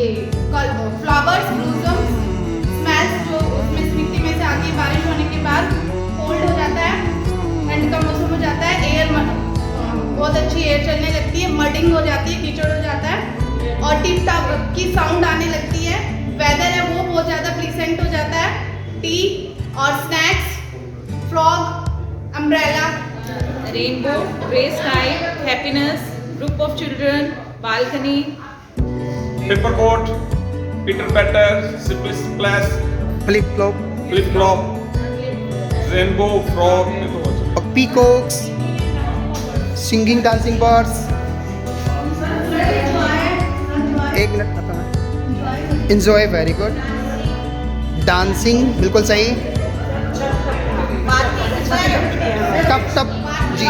ये flowers ब्लूसम smells जो उसमें मिट्टी में से आती है बारिश होने के बाद, कोल्ड हो जाता है, ठंड का मौसम हो जाता है, एयर बहुत अच्छी एयर चलने लगती है, मडिंग हो जाती है, कीचड़ हो जाता है और टिप टाप की साउंड आने लगती है। वेदर है वो बहुत ज़्यादा प्लीसेंट हो जाता है। टी और snacks, frog, umbrella, rainbow, grey sky, happiness, group of children, balcony, paper boat, pitter patter, simple splash, flip flop, flip flop, rainbow, frog, peacocks, singing dancing birds. एक मिनट पता है, इंजॉय, वेरी गुड। डांसिंग, बिल्कुल सही। टप टप, जी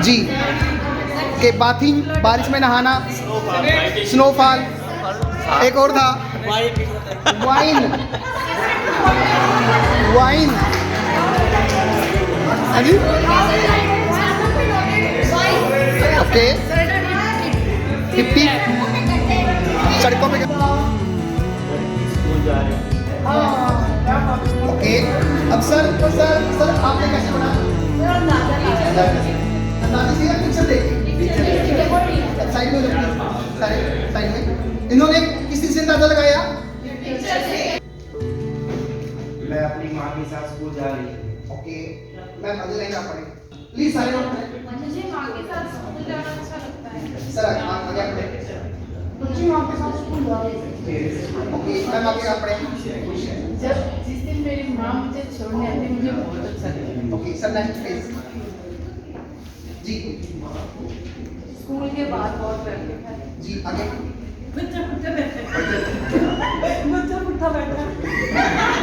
जी। के bathing, बारिश में नहाना, snowfall, एक और था वाइन, वाइन, ओके। 50 सड़कों पे, ओके। अब सर आपने कैसे बना? पिक्चर देखिए, साइड में साइड में। इन्होंने किस चीज से अंदाजा लगाया? मैं अपनी माँ के साथ स्कूल जा रही थी। ओके, मैम अगले लाइन आप पढ़ें प्लीज। सारे लोग मुझे माँ के साथ स्कूल जाना अच्छा लगता है। सर आगे पढ़ें। बच्ची माँ के साथ स्कूल जा रही थी। ओके मैम आगे आप पढ़ें। जिस दिन मेरी माँ मुझे छोड़ने आती मुझे बहुत अच्छा लगता। Okay sir next please. जी स्कूल के बाद बहुत बैठे जी आगे। बच्चा पुट्ठा बैठा बच्चा पुट्ठा बैठा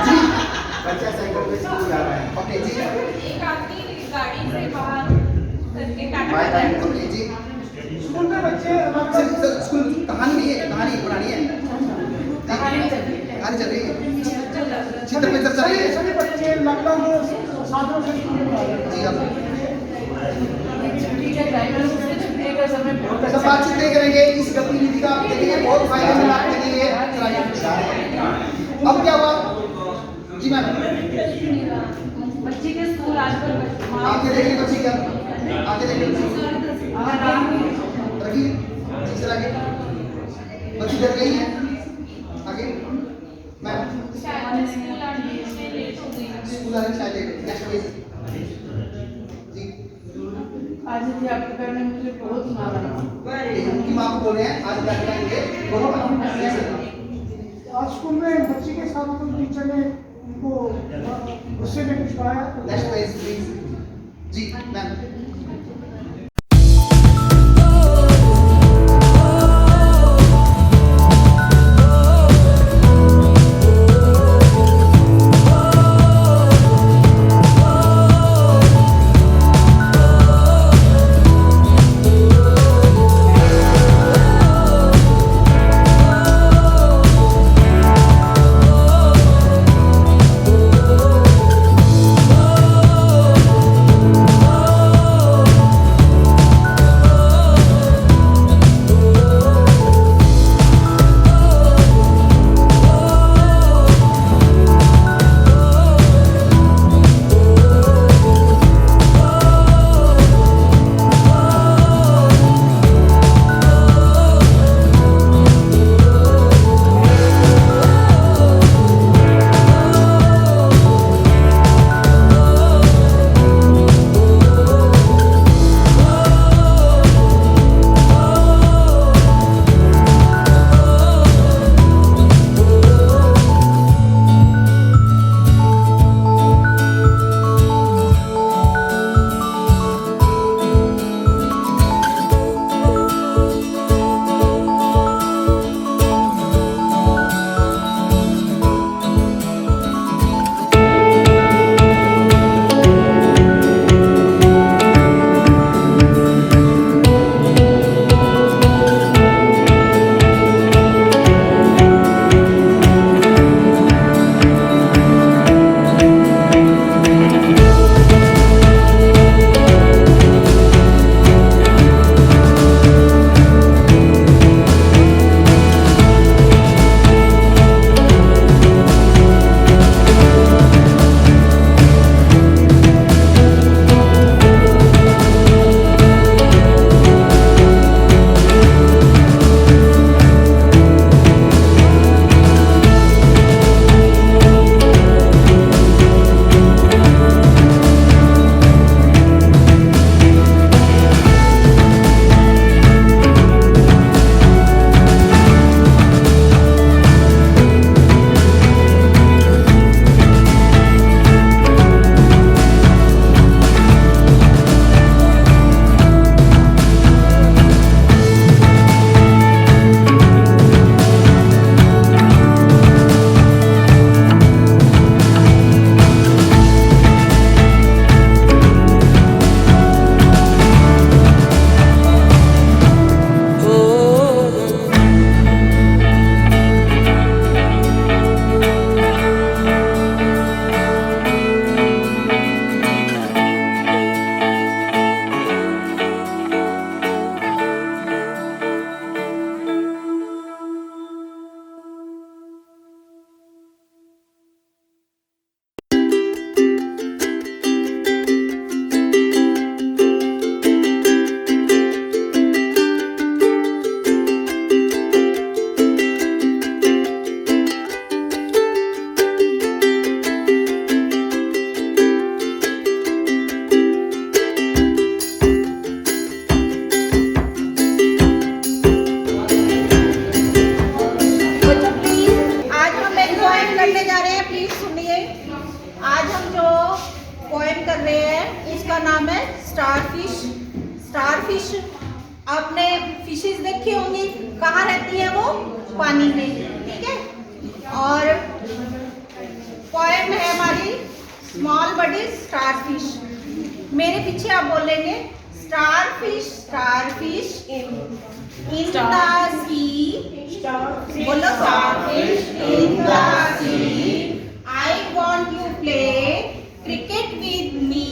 जी बच्चा साइकिल पे स्कूल जा रहा है। ओके जी एक आदमी गाड़ी से बाहर करके टाटा बाय बाय। ओके जी। स्कूल में बच्चे सर स्कूल कहानी नहीं है, कहानी बनानी है। कहानी चल रही है। कहानी चल रही है, चित्र पे चल रही है। सभी बच्चे लॉकडाउन में साधनों से स्कूल में आ रहे जी आप छुट्टी के टाइम में छुट्टी का समय बहुत सब बातचीत नहीं करेंगे। इस गतिविधि का देखेंगे बहुत फायदेमंद आपके लिए। अब क्या हुआ जी मैम? बच्ची के स्कूल आजकल आगे देखिए बच्ची क्या, आगे देखिए बच्ची रखिए जी सर आगे। बच्ची डर गई है, आगे मैम। स्कूल आने में लेट हो गई। स्कूल आने शायद नेक्स्ट प्लीज जी। आज अध्यापक ने मुझे बहुत मारा। उनकी माँ को बोल रहे हैं आज अध्यापक आएंगे दोनों बार। आज स्कूल में बच्ची के साथ तो टीचर ने उनको गुस्से में कुछ कहा। नेक्स्ट प्लीज जी मैम। फिश, आपने फिशेस देखी होंगी, कहाँ रहती है वो? पानी में, ठीक है। और पोएम है हमारी स्मॉल बडी स्टार फिश। मेरे पीछे आप बोलेंगे star fish in the sea, बोलो star fish in the sea, I want you play cricket with me,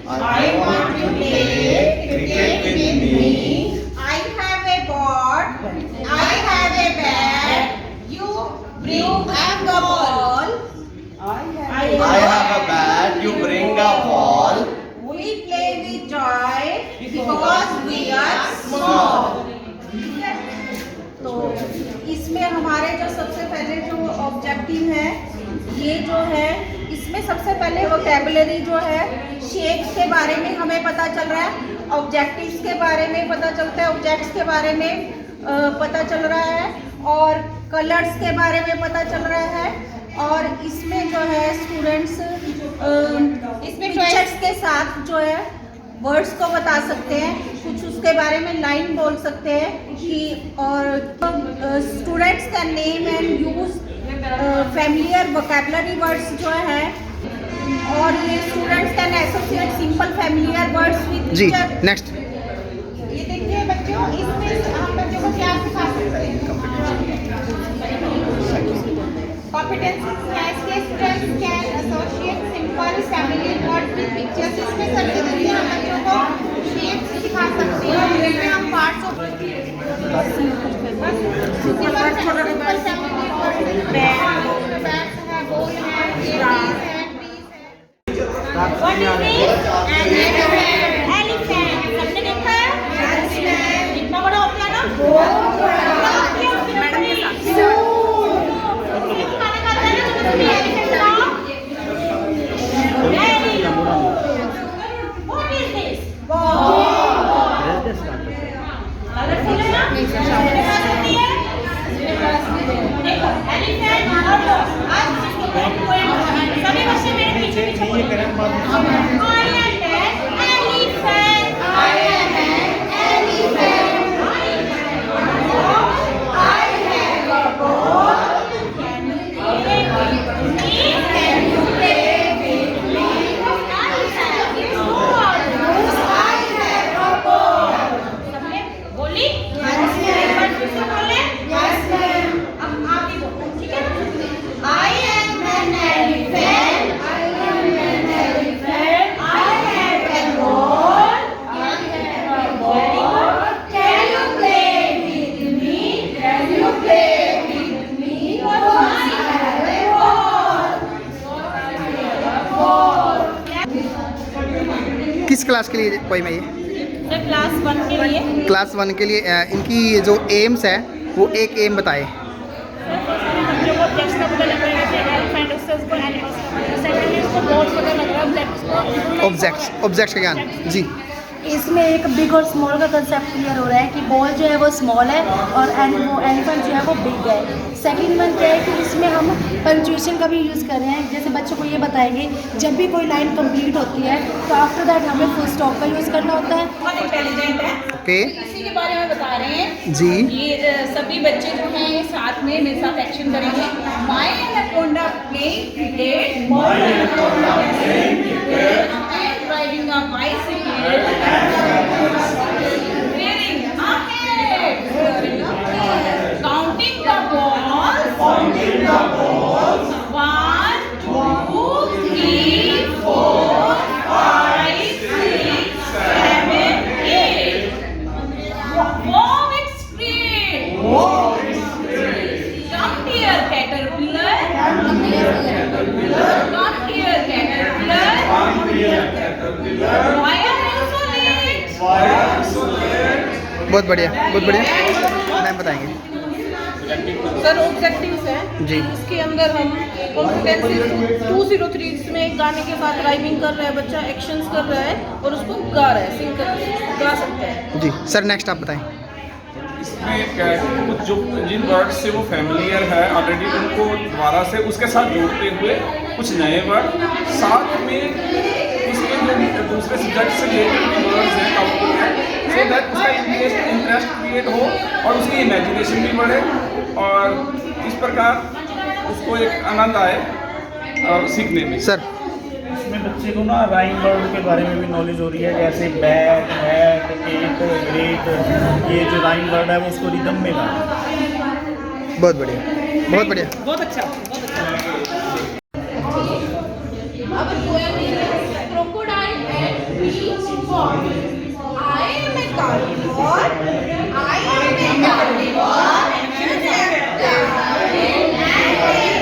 I want you play cricket with me, I have a ball, I have a bat, you bring a ball, I have a bat, you bring a ball. we play with joy because we are small. तो इसमें हमारे जो सबसे पहले जो objective है, ये जो है इसमें सबसे पहले वोकैबुलरी जो है, शेप्स के बारे में हमें पता चल रहा है, ऑब्जेक्टिव्स के बारे में पता चलता है, ऑब्जेक्ट्स के बारे में पता चल रहा है, और कलर्स के बारे में पता चल रहा है। और इसमें जो है स्टूडेंट्स इसमें पिक्चर्स के साथ जो है वर्ड्स को बता सकते हैं, कुछ उसके बारे में लाइन बोल सकते हैं कि, और students can name and use familiar vocabulary words जो है, और ये students can associate simple familiar words with जी। टीचर। नेक्स्ट ये देखिए बच्चों, इसमें हम बच्चों को क्या सिखा सकते हैं? Competencies has के students can associate simple family words with pictures। इसमें सबसे पहले हम बच्चों को shapes सिखा सकते हैं, जिसमें हम parts of simple family words bats है, ball है, trees है, What is it? Elephant। सबने देखा है? इतना बड़ा होता है ना? मैडम के साथ। What is this? Ball। Colourful है ना? देखो एलिफेंट और आज सभी बच्चे मेरे पीछे पीछे बोलो। I am an elephant। I am an elephant। I have a ball। Can you play with me? Can you play with me? I have a ball। I have a ball। सबने बोली? एक बार फिर से बोले? अब आप ही बोलो, ठीक है? I am an elephant। I am an elephant। I have a ball। I have a ball। Can you play with me? Can you play with me? I have a ball। किस क्लास के लिए poem है ये? Sir class 1 के लिए। Class 1 के लिए इनकी जो एम्स है वो एक एम बताए। बच्चों को ऑब्जेक्ट्स का पता लग रहा है, एलिफेंट उससे उसको एनिमल्स का पता, सेकंडली उसको बॉल्स पता लग रहा है, ऑब्जेक्ट्स का ज्ञान जी। इसमें एक बिग और स्मॉल का कंसेप्ट क्लियर हो रहा है कि बॉल जो है वो स्मॉल है और वो एलिफेंट जो है वो बिग है। सेकंड वन क्या है कि इसमें हम पंक्चुएशन का भी यूज़ कर रहे हैं। जैसे बच्चों को ये बताएंगे जब भी कोई लाइन कंप्लीट होती है तो आफ्टर दैट हमें फुल स्टॉप का यूज़ करना होता है। बहुत इंटेलिजेंट है। ओके इसी के बारे में बता रहे हैं जी। ये सभी बच्चे जो हैं ये साथ में मेरे साथ एक्शन करेंगे। My anaconda playing cricket, and riding a bicycle, wearing a hat, counting the balls, 1, 2, 3, 4, 5, 6, 7, 8. Wow, it's great. Come here, caterpillar. Come here, caterpillar. Why are you so late? बहुत बढ़िया मैम बताएंगे सर ऑब्जेक्टिव्स है जी। इसके अंदर हम competency 203 इसमें एक गाने के साथ राइमिंग कर रहा है बच्चा, एक्शंस कर रहा है और उसको गा रहा है, सिंग कर गा सकता है जी। सर नेक्स्ट आप बताएं। इसमें कुछ जो जिन वर्ड से वो फैमिलियर है ऑलरेडी उनको दोबारा से उसके साथ जोड़ते हुए कुछ नए वर्ड, साथ में उसके जो दूसरे सब्जेक्ट से रिलेटेड वर्ड्स हैं टॉपिक है सो दैट उसका इंटरेस्ट क्रिएट हो और उसकी इमेजिनेशन भी बढ़े और इस प्रकार उसको एक आनंद आए और सीखने में। सर इसमें बच्चे को ना राइम वर्ड के बारे में भी नॉलेज हो रही है, जैसे बैट, हैट, एट, ग्रेट, ये जो राइम वर्ड है वो उसको रिदम में गाना। बहुत बढ़िया, बहुत बढ़िया। बहुत अच्छा, बहुत अच्छा। अब poem is crocodile and beach ball. I am a carnivore. I am a carnivore. And reptile and reptile.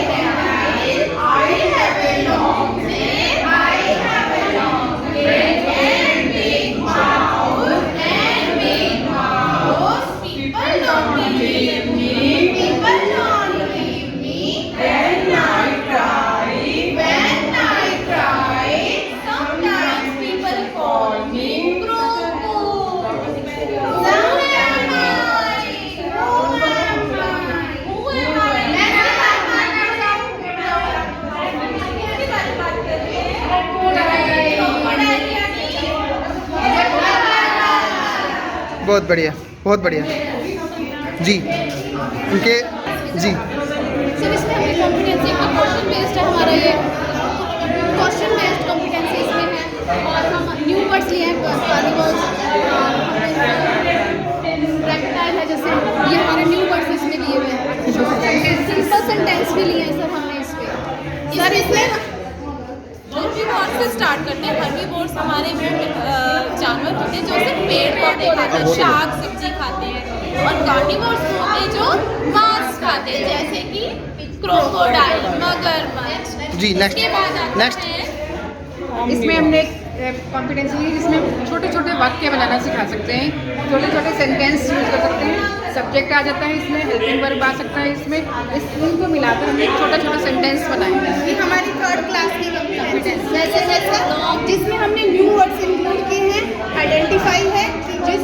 I have a long tail. I have a long tail and big mouth and big mouth. People don't believe me. People don't believe me. When I cry. When I cry, sometimes people call me Croco. Who am I? Who am I? Who am I? बहुत बढ़िया, बहुत बढ़िया जी। उनके जी sir इसमें हमें competency question based है हमारा ये क्वेश्चन बेस्ड कॉम्पिटेंसी इसमें है और हम न्यू वर्ड्स लिए हैं कार्निवल्स रेप्टाइल है जैसे ये हमारे न्यू वर्ड्स इसमें लिए हुए हैं। सिंपल सेंटेंस भी लिए हैं सर हमने इसमें। सर इसमें हर्बीवोर्स से स्टार्ट करते हैं। हर्बीवोर्स हमारे जानवर होते हैं जो सिर्फ पेड़ पौधे खाते हैं, शाक सब्जी खाते हैं, और कार्निवोर्स होते हैं जो मांस खाते हैं जैसे कि क्रोकोडाइल, मगरमच्छ। जी नेक्स्ट इसके बाद आता नेक्स्ट है इसमें हमने कॉम्पिटेंसी ली जिसमें छोटे छोटे वाक्य बनाना सिखा सकते हैं, छोटे छोटे सेंटेंस यूज कर सकते हैं, सब्जेक्ट आ जाता है इसमें, हेल्पिंग वर्ब आ सकता है इसमें, इनको मिलाकर हमने छोटा छोटा सेंटेंस बनाए। ये हमारी थर्ड क्लास की कॉम्पिटेंस जैसे जिसमें हमने न्यू वर्ड्स इंक्लूड किए हैं, आइडेंटिफाई है कि जिस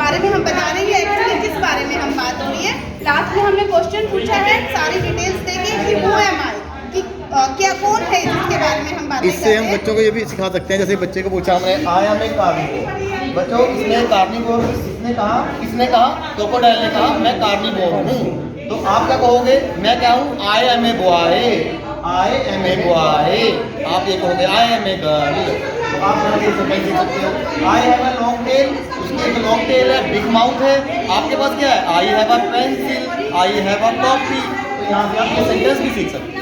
बारे में हम बता रहे हैं एक्चुअली जिस बारे में हम बात हो रही है। लास्ट में हमने क्वेश्चन पूछा है सारी डिटेल्स देके कि हु एम आई, कि क्या कौन है जिसके बारे में हम बात कर रहे हैं। इससे हम बच्चों को ये भी सिखा सकते हैं, जैसे बच्चे को पूछा हमने आई एम ए कार्निवोर, बच्चों इसमें कार्निवोर किसने कहा क्रोकोडाइल ने कहा मैं कार्निवोर हूँ, तो आप क्या कहोगे, मैं क्या हूँ I am a boy, I am a boy, आप ये कहोगे आई एम ए गर्ल। तो आप ये समझ सकते हो। I have a long tail, उसकी एक लॉन्ग टेल है, बिग माउथ है, आपके पास क्या है, I have a pencil, I have a copy. तो यहाँ पे आप ये सेंटेंस भी सीख सकते हैं।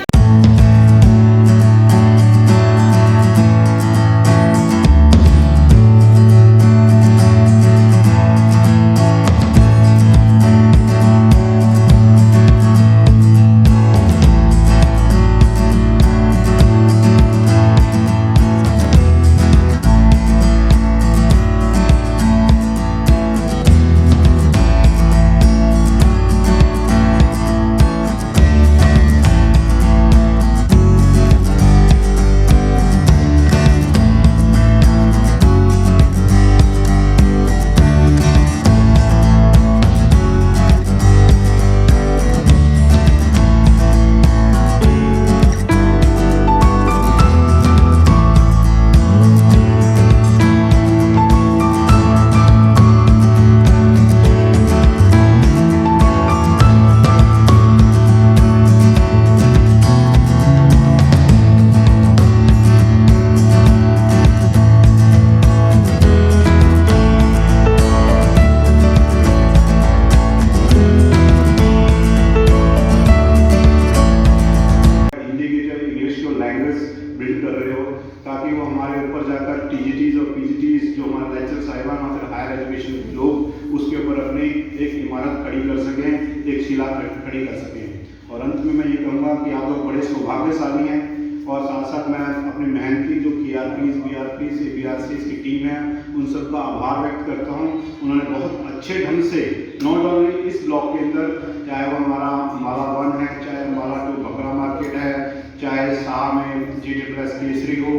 ताकि वो हमारे ऊपर जाकर टीजीटीज और पीजीटीज जो हमारे लेक्चर साहिबान और फिर हायर एजुकेशन लोग उसके ऊपर अपनी एक इमारत खड़ी कर सकें, एक शिला खड़ी कर सकें। और अंत में मैं ये कहूँगा कि आप लोग बड़े सौभाग्यशाली हैं और साथ साथ मैं अपनी मेहनती जो KRPs, BRPs, ABRCs की टीम है उन सबका आभार व्यक्त करता हूँ। उन्होंने बहुत अच्छे ढंग से नॉट ओनली इस ब्लॉक के अंदर, चाहे वो हमारा माला 1 है, चाहे माला 2 बकरा मार्केट है, चाहे शाह में GSS केसरी हो,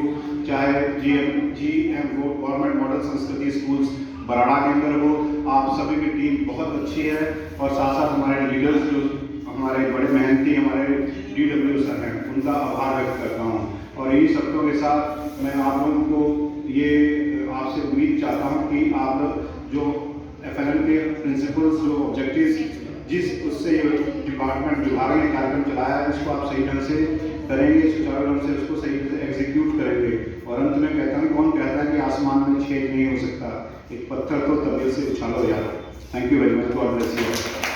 चाहे GM गवर्नमेंट मॉडल संस्कृति स्कूल्स बराड़ा के अंदर हो, आप सभी की टीम बहुत अच्छी है। और साथ साथ हमारे लीडर्स जो हमारे बड़े मेहनती हमारे DW सर हैं उनका आभार व्यक्त करता हूँ। और यही शब्दों के साथ मैं आप लोगों को ये आपसे उम्मीद चाहता हूँ कि आप जो FLM के प्रिंसिपल्स, जो ऑब्जेक्टिव्स जिस उससे डिपार्टमेंट विभाग ने कार्यक्रम चलाया है, उसको आप सही ढंग से करेंगे, सुचारू ढंग से उसको सही ढंग से एग्जीक्यूट करेंगे। और अंत में कहता हूँ, कौन कहता है कि आसमान में छेद नहीं हो सकता, एक पत्थर तो तबीयत से उछालो यार। Thank you very much, God bless you.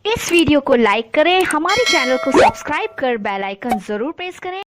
इस वीडियो को लाइक करें, हमारे चैनल को सब्सक्राइब कर बेल आइकन जरूर प्रेस करें।